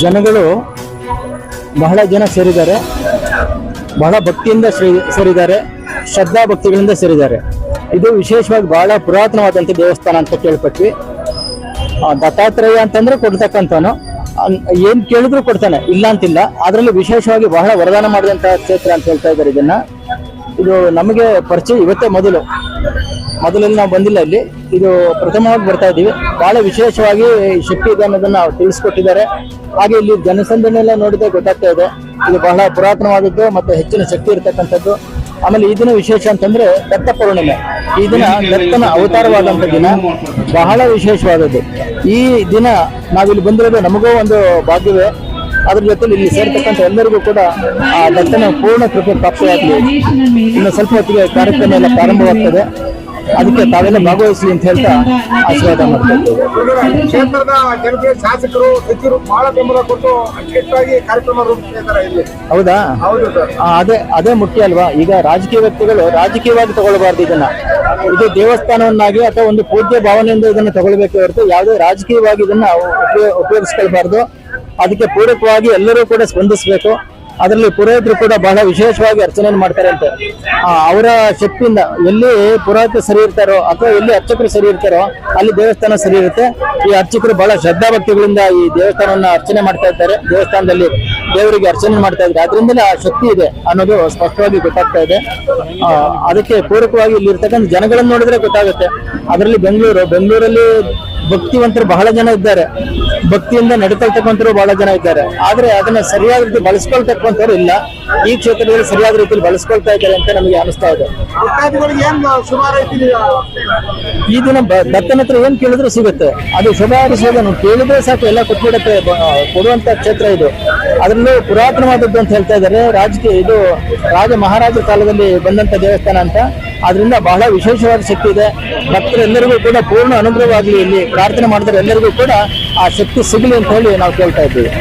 ಜನಗಳು ಬಹಳ ಜನ ಸೇರಿದ್ದಾರೆ, ಬಹಳ ಭಕ್ತಿಯಿಂದ ಸೇರಿದ್ದಾರೆ, ಶ್ರದ್ಧಾ ಭಕ್ತಿಗಳಿಂದ ಸೇರಿದ್ದಾರೆ. ಇದು ವಿಶೇಷವಾಗಿ ಬಹಳ ಪುರಾತನವಾದಂಥ ದೇವಸ್ಥಾನ ಅಂತ ಕೇಳ್ಪಟ್ವಿ. ದತ್ತಾತ್ರೇಯ ಅಂತಂದ್ರೆ ಕೊಡ್ತಕ್ಕಂಥವನು, ಏನ್ ಕೇಳಿದ್ರು ಕೊಡ್ತಾನೆ, ಇಲ್ಲ ಅಂತಿಲ್ಲ. ಅದರಲ್ಲಿ ವಿಶೇಷವಾಗಿ ಬಹಳ ವರದಾನ ಮಾಡಿದಂತಹ ಕ್ಷೇತ್ರ ಅಂತ ಹೇಳ್ತಾ ಇದ್ದಾರೆ. ಇದು ನಮಗೆ ಪರಿಚಯ ಇವತ್ತೇ ಮೊದಲಲ್ಲಿ ನಾವು ಬಂದಿಲ್ಲ. ಇಲ್ಲಿ ಇದು ಪ್ರಥಮವಾಗಿ ಬರ್ತಾ ಇದ್ದೀವಿ. ಬಹಳ ವಿಶೇಷವಾಗಿ ಶಕ್ತಿ ಇದೆ ಅನ್ನೋದನ್ನ ತಿಳಿಸ್ಕೊಟ್ಟಿದ್ದಾರೆ. ಹಾಗೆ ಇಲ್ಲಿ ಜನಸಂದಣಿ ಎಲ್ಲ ನೋಡಿದ್ರೆ ಗೊತ್ತಾಗ್ತಾ ಇದೆ, ಇದು ಬಹಳ ಪುರಾತನವಾದದ್ದು ಮತ್ತೆ ಹೆಚ್ಚಿನ ಶಕ್ತಿ ಇರತಕ್ಕಂಥದ್ದು. ಆಮೇಲೆ ಈ ದಿನ ವಿಶೇಷ ಅಂತಂದ್ರೆ ದತ್ತ ಪೌರ್ಣಿಮೆ. ಈ ದಿನ ದತ್ತನ ಅವತಾರವಾದಂಥ ದಿನ, ಬಹಳ ವಿಶೇಷವಾದದ್ದು. ಈ ದಿನ ನಾವಿಲ್ಲಿ ಬಂದಿರೋದು ನಮಗೂ ಒಂದು ಭಾಗ್ಯವೇ. ಅದ್ರ ಜೊತೆ ಇಲ್ಲಿ ಸೇರ್ತಕ್ಕಂಥ ಎಲ್ಲರಿಗೂ ಕೂಡ ಆ ದತ್ತನ ಪೂರ್ಣ ಕೃಪೆ ಪ್ರಾಪ್ತಿಯಾಗಲಿ. ಇನ್ನು ಸ್ವಲ್ಪ ಹೊತ್ತಿಗೆ ಕಾರ್ಯಕ್ರಮ ಎಲ್ಲ ಪ್ರಾರಂಭವಾಗ್ತದೆ, ಅದಕ್ಕೆ ತಾವೆಲ್ಲ ಭಾಗವಹಿಸಲಿ ಅಂತ ಹೇಳ್ತಾ ಆಶೀರ್ವಾದ ಮಾಡ್ತಾ ಕ್ಷೇತ್ರದ ಜನತೆ ಶಾಸಕರು ಸಚಿವರು ಬಹಳ ಬೆಂಬಲ ಕೊಟ್ಟು ಅಚ್ಚುಕಟ್ಟಾಗಿ ಕಾರ್ಯಕ್ರಮ ರೂಪಿಸ್ತಾ ಇಲ್ಲಿ. ಹೌದಾ? ಹೌದು ಸರ್. ಅದೇ ಮುಖ್ಯ ಅಲ್ವಾ. ಈಗ ರಾಜಕೀಯ ವ್ಯಕ್ತಿಗಳು ರಾಜಕೀಯವಾಗಿ ತಗೊಳ್ಬಾರ್ದು ಇದನ್ನ. ಇದು ದೇವಸ್ಥಾನವನ್ನಾಗಿ ಅಥವಾ ಒಂದು ಪೂಜ್ಯ ಭಾವನೆಯಿಂದ ಇದನ್ನು ತಗೊಳ್ಬೇಕೆ ಹೊರತು ಯಾವುದೇ ರಾಜಕೀಯವಾಗಿ ಇದನ್ನ ಉಪಯೋಗಿಸ್ಕೊಳ್ಬಾರ್ದು. ಅದಕ್ಕೆ ಪೂರಕವಾಗಿ ಎಲ್ಲರೂ ಕೂಡ ಸ್ಪಂದಿಸಬೇಕು. ಅದರಲ್ಲಿ ಪುರೋಹಿತರು ಕೂಡ ಬಹಳ ವಿಶೇಷವಾಗಿ ಅರ್ಚನೆ ಮಾಡ್ತಾರೆ ಅಂತೆ. ಅವರ ಶಕ್ತಿಯಿಂದ ಎಲ್ಲಿ ಪುರೋಹಿತರು ಸರಿ ಇರ್ತಾರೋ ಅಥವಾ ಎಲ್ಲಿ ಅರ್ಚಕರು ಸರಿ ಇರ್ತಾರೋ ಅಲ್ಲಿ ದೇವಸ್ಥಾನ ಸರಿ ಇರುತ್ತೆ. ಈ ಅರ್ಚಕರು ಬಹಳ ಶ್ರದ್ಧಾ ಭಕ್ತಿಗಳಿಂದ ಈ ದೇವಸ್ಥಾನವನ್ನ ಅರ್ಚನೆ ಮಾಡ್ತಾ ಇದ್ದಾರೆ, ದೇವಸ್ಥಾನದಲ್ಲಿ ದೇವರಿಗೆ ಅರ್ಚನೆ ಮಾಡ್ತಾ ಇದ್ದಾರೆ. ಅದರಿಂದಲೇ ಆ ಶಕ್ತಿ ಇದೆ ಅನ್ನೋದು ಸ್ಪಷ್ಟವಾಗಿ ಗೊತ್ತಾಗ್ತಾ ಇದೆ. ಅದಕ್ಕೆ ಪೂರಕವಾಗಿ ಇಲ್ಲಿ ಇರ್ತಕ್ಕಂಥ ಜನಗಳನ್ನು ನೋಡಿದ್ರೆ ಗೊತ್ತಾಗುತ್ತೆ. ಅದರಲ್ಲಿ ಬೆಂಗಳೂರಲ್ಲಿ ಭಕ್ತಿವಂತರು ಬಹಳ ಜನ ಇದ್ದಾರೆ, ಭಕ್ತಿಯಿಂದ ನಡ್ಕೊಳ್ತಕ್ಕಂಥವ್ರು ಬಹಳ ಜನ ಇದ್ದಾರೆ. ಆದ್ರೆ ಅದನ್ನ ಸರಿಯಾದ ರೀತಿ ಬಳಸ್ಕೊಳ್ತಕ್ಕಂಥವ್ರು ಇಲ್ಲ. ಈ ಕ್ಷೇತ್ರದಲ್ಲಿ ಸರಿಯಾದ ರೀತಿಯಲ್ಲಿ ಬಳಸ್ಕೊಳ್ತಾ ಇದ್ದಾರೆ ಅಂತ ನಮಗೆ ಅನಿಸ್ತಾ ಇದೆ. ಈ ದಿನ ದತ್ತನ ಹತ್ರ ಏನ್ ಕೇಳಿದ್ರು ಸಿಗುತ್ತೆ. ಅದು ಶುಭ ಹಾರೈಸೋದನ್ನು ಕೇಳಿದ್ರೆ ಸಾಕು, ಎಲ್ಲ ಕೊಟ್ಬಿಡತ್ತೆ, ಕೊಡುವಂತ ಕ್ಷೇತ್ರ ಇದು. ಅದರಲ್ಲೂ ಪುರಾತನವಾದದ್ದು ಅಂತ ಹೇಳ್ತಾ ಇದ್ದಾರೆ. ಇದು ಮಹಾರಾಜರ ಕಾಲದಲ್ಲಿ ಬಂದಂತ ದೇವಸ್ಥಾನ ಅಂತ. ಆದ್ರಿಂದ ಬಹಳ ವಿಶೇಷವಾದ ಶಕ್ತಿ ಇದೆ. ಭಕ್ತರೆಲ್ಲರಿಗೂ ಕೂಡ ಪೂರ್ಣ ಅನುಗ್ರಹವಾಗಲಿ, ಇಲ್ಲಿ ಪ್ರಾರ್ಥನೆ ಮಾಡಿದ್ರೆ ಎಲ್ಲರಿಗೂ ಕೂಡ ಆ ಶಕ್ತಿ ಸಿಗಲಿ ಅಂತ ಹೇಳಿ ನಾವು ಕೇಳ್ತಾ ಇದ್ದೀವಿ.